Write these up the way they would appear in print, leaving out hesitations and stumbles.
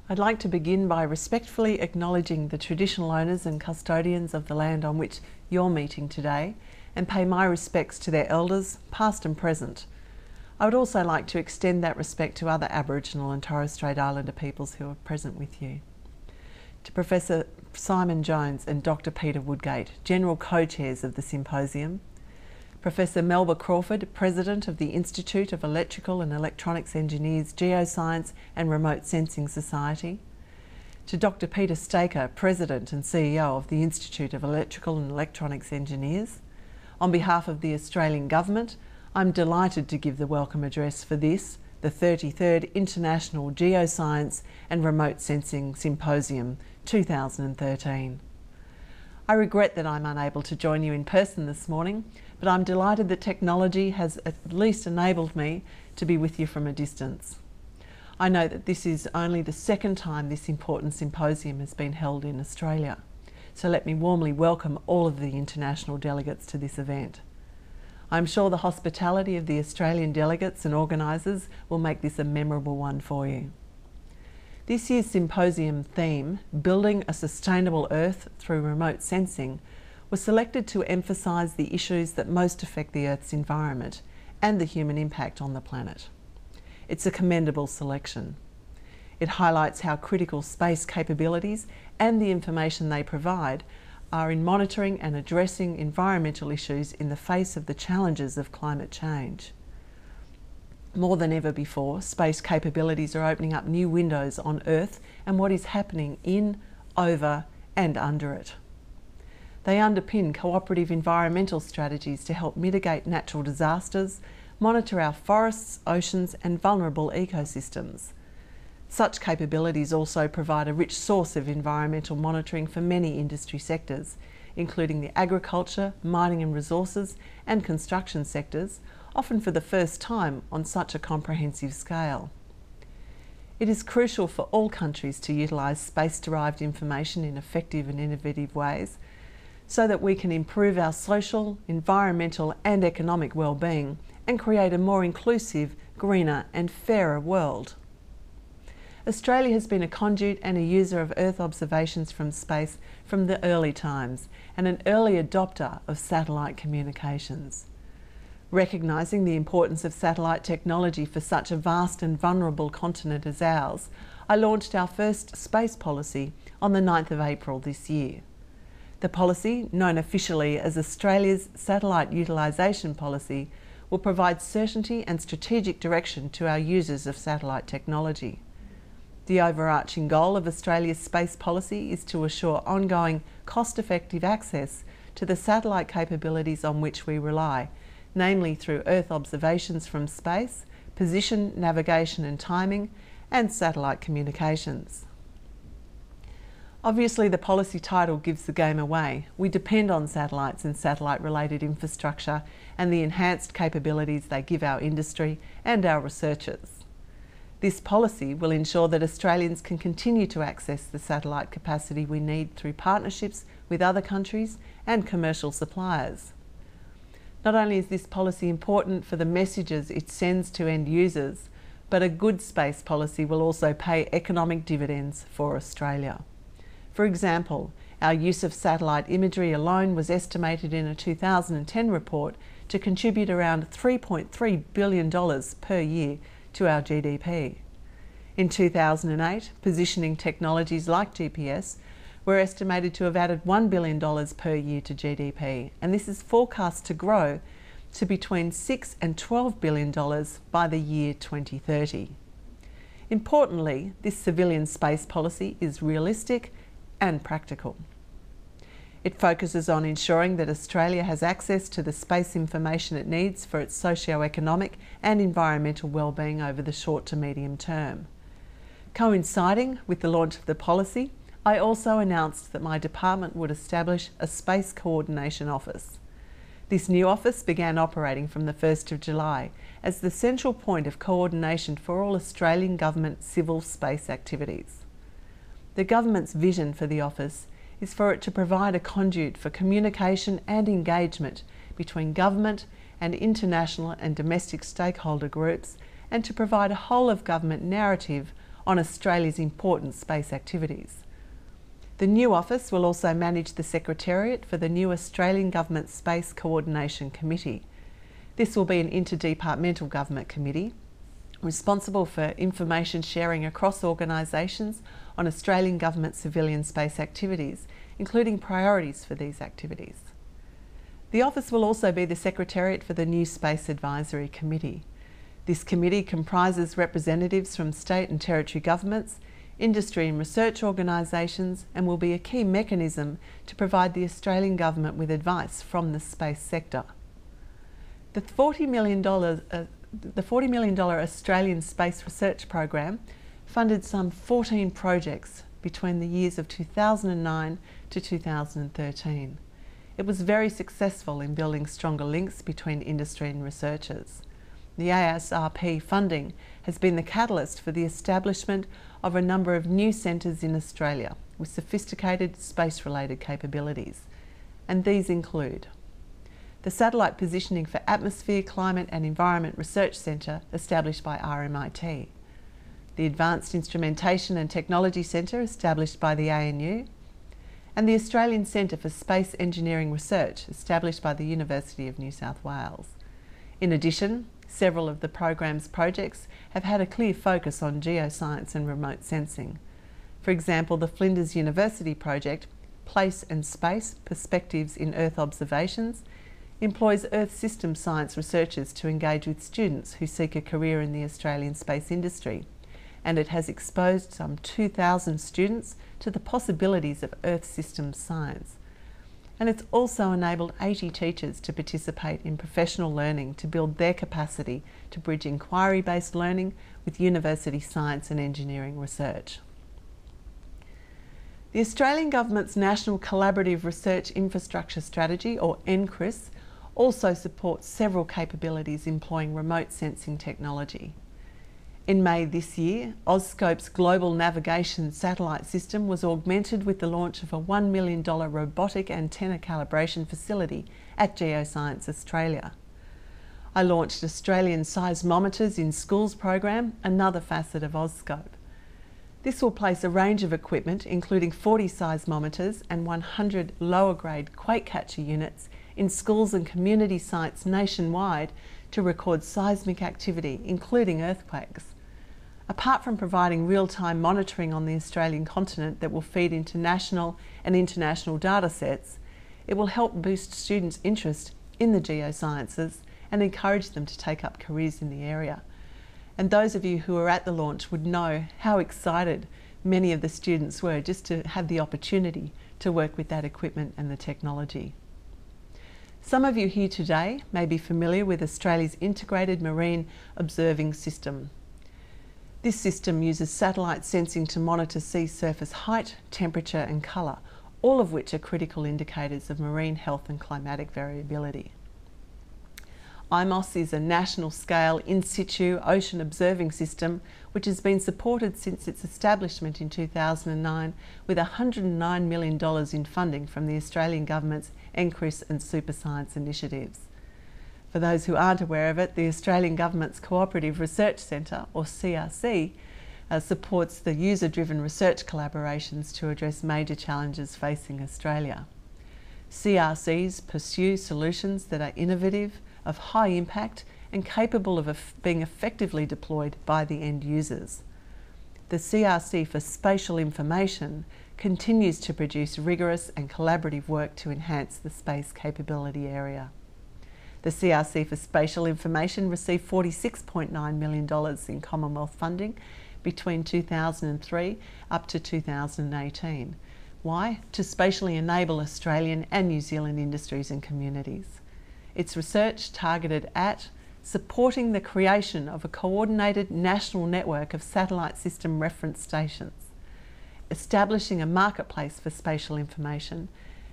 I'd like to begin by respectfully acknowledging the traditional owners and custodians of the land on which you're meeting today and pay my respects to their elders, past and present. I would also like to extend that respect to other Aboriginal and Torres Strait Islander peoples who are present with you. To Professor Simon Jones and Dr. Peter Woodgate, General Co-Chairs of the Symposium, Professor Melba Crawford, President of the Institute of Electrical and Electronics Engineers, Geoscience and Remote Sensing Society, to Dr. Peter Staker, President and CEO of the Institute of Electrical and Electronics Engineers. On behalf of the Australian Government, I'm delighted to give the welcome address for this, the 33rd International Geoscience and Remote Sensing Symposium 2013. I regret that I'm unable to join you in person this morning, but I'm delighted that technology has at least enabled me to be with you from a distance. I know that this is only the second time this important symposium has been held in Australia, so let me warmly welcome all of the international delegates to this event. I'm sure the hospitality of the Australian delegates and organisers will make this a memorable one for you. This year's symposium theme, Building a Sustainable Earth Through Remote Sensing, was selected to emphasise the issues that most affect the Earth's environment and the human impact on the planet. It's a commendable selection. It highlights how critical space capabilities and the information they provide are in monitoring and addressing environmental issues in the face of the challenges of climate change. More than ever before, space capabilities are opening up new windows on Earth and what is happening in, over and under it. They underpin cooperative environmental strategies to help mitigate natural disasters, monitor our forests, oceans and vulnerable ecosystems. Such capabilities also provide a rich source of environmental monitoring for many industry sectors, including the agriculture, mining and resources and construction sectors, often for the first time on such a comprehensive scale. It is crucial for all countries to utilise space-derived information in effective and innovative ways so that we can improve our social, environmental and economic well-being and create a more inclusive, greener and fairer world. Australia has been a conduit and a user of Earth observations from space from the early times and an early adopter of satellite communications. Recognising the importance of satellite technology for such a vast and vulnerable continent as ours, I launched our first space policy on the 9th of April this year. The policy, known officially as Australia's Satellite Utilisation Policy, will provide certainty and strategic direction to our users of satellite technology. The overarching goal of Australia's space policy is to assure ongoing, cost-effective access to the satellite capabilities on which we rely, namely through Earth observations from space, position, navigation and timing, and satellite communications. Obviously, the policy title gives the game away. We depend on satellites and satellite-related infrastructure and the enhanced capabilities they give our industry and our researchers. This policy will ensure that Australians can continue to access the satellite capacity we need through partnerships with other countries and commercial suppliers. Not only is this policy important for the messages it sends to end users, but a good space policy will also pay economic dividends for Australia. For example, our use of satellite imagery alone was estimated in a 2010 report to contribute around $3.3 billion per year to our GDP. In 2008, positioning technologies like GPS were estimated to have added $1 billion per year to GDP, and this is forecast to grow to between $6 and $12 billion by the year 2030. Importantly, this civilian space policy is realistic and practical. It focuses on ensuring that Australia has access to the space information it needs for its socio-economic and environmental well-being over the short to medium term. Coinciding with the launch of the policy, I also announced that my department would establish a Space Coordination Office. This new office began operating from the 1st of July as the central point of coordination for all Australian Government civil space activities. The Government's vision for the office is for it to provide a conduit for communication and engagement between government and international and domestic stakeholder groups, and to provide a whole of government narrative on Australia's important space activities. The new office will also manage the Secretariat for the new Australian Government Space Coordination Committee. This will be an interdepartmental government committee responsible for information sharing across organisations on Australian government civilian space activities, including priorities for these activities. The office will also be the Secretariat for the new Space Advisory Committee. This committee comprises representatives from state and territory governments, industry and research organisations, and will be a key mechanism to provide the Australian government with advice from the space sector. The $40 million Australian Space Research Program funded some 14 projects between the years of 2009 to 2013. It was very successful in building stronger links between industry and researchers. The ASRP funding has been the catalyst for the establishment of a number of new centres in Australia with sophisticated space-related capabilities, and these include the Satellite Positioning for Atmosphere, Climate and Environment Research Centre established by RMIT, the Advanced Instrumentation and Technology Centre established by the ANU, and the Australian Centre for Space Engineering Research established by the University of New South Wales. In addition, several of the programme's projects have had a clear focus on geoscience and remote sensing. For example, the Flinders University project, Place and Space Perspectives in Earth Observations, employs Earth system science researchers to engage with students who seek a career in the Australian space industry, and it has exposed some 2,000 students to the possibilities of Earth systems science. And it's also enabled 80 teachers to participate in professional learning to build their capacity to bridge inquiry-based learning with university science and engineering research. The Australian Government's National Collaborative Research Infrastructure Strategy, or NCRIS, also supports several capabilities employing remote sensing technology. In May this year, AusScope's global navigation satellite system was augmented with the launch of a $1 million robotic antenna calibration facility at Geoscience Australia. I launched Australian Seismometers in Schools program, another facet of AusScope. This will place a range of equipment, including 40 seismometers and 100 lower grade quake catcher units in schools and community sites nationwide to record seismic activity, including earthquakes. Apart from providing real-time monitoring on the Australian continent that will feed into national and international data sets, it will help boost students' interest in the geosciences and encourage them to take up careers in the area. And those of you who were at the launch would know how excited many of the students were just to have the opportunity to work with that equipment and the technology. Some of you here today may be familiar with Australia's Integrated Marine Observing System. This system uses satellite sensing to monitor sea surface height, temperature and colour, all of which are critical indicators of marine health and climatic variability. IMOS is a national-scale in-situ ocean observing system which has been supported since its establishment in 2009 with $109 million in funding from the Australian Government's NCRIS and Super Science initiatives. For those who aren't aware of it, the Australian Government's Cooperative Research Centre, or CRC, supports the user-driven research collaborations to address major challenges facing Australia. CRCs pursue solutions that are innovative, of high impact and capable of being effectively deployed by the end users. The CRC for Spatial Information continues to produce rigorous and collaborative work to enhance the space capability area. The CRC for Spatial Information received $46.9 million in Commonwealth funding between 2003 up to 2018. Why? To spatially enable Australian and New Zealand industries and communities. Its research targeted at supporting the creation of a coordinated national network of satellite system reference stations, establishing a marketplace for spatial information,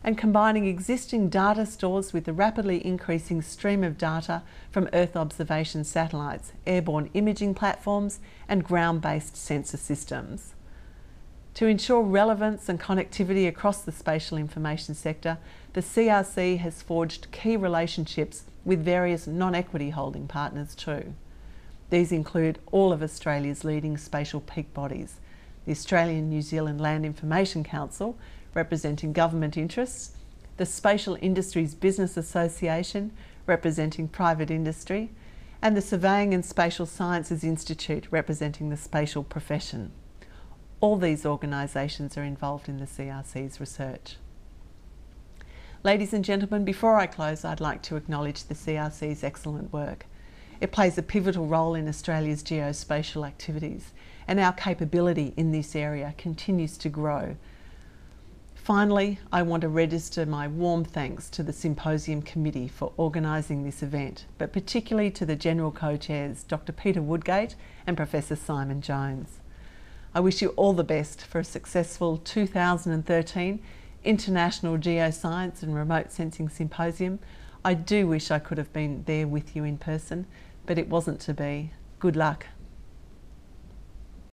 and combining existing data stores with the rapidly increasing stream of data from Earth observation satellites, airborne imaging platforms, and ground-based sensor systems. To ensure relevance and connectivity across the spatial information sector, the CRC has forged key relationships with various non-equity holding partners too. These include all of Australia's leading spatial peak bodies, the Australian New Zealand Land Information Council, representing government interests, the Spatial Industries Business Association, representing private industry, and the Surveying and Spatial Sciences Institute, representing the spatial profession. All these organisations are involved in the CRC's research. Ladies and gentlemen, before I close, I'd like to acknowledge the CRC's excellent work. It plays a pivotal role in Australia's geospatial activities, and our capability in this area continues to grow. Finally, I want to register my warm thanks to the Symposium Committee for organising this event, but particularly to the General Co-Chairs, Dr. Peter Woodgate and Professor Simon Jones. I wish you all the best for a successful 2013 International Geoscience and Remote Sensing Symposium. I do wish I could have been there with you in person, but it wasn't to be. Good luck.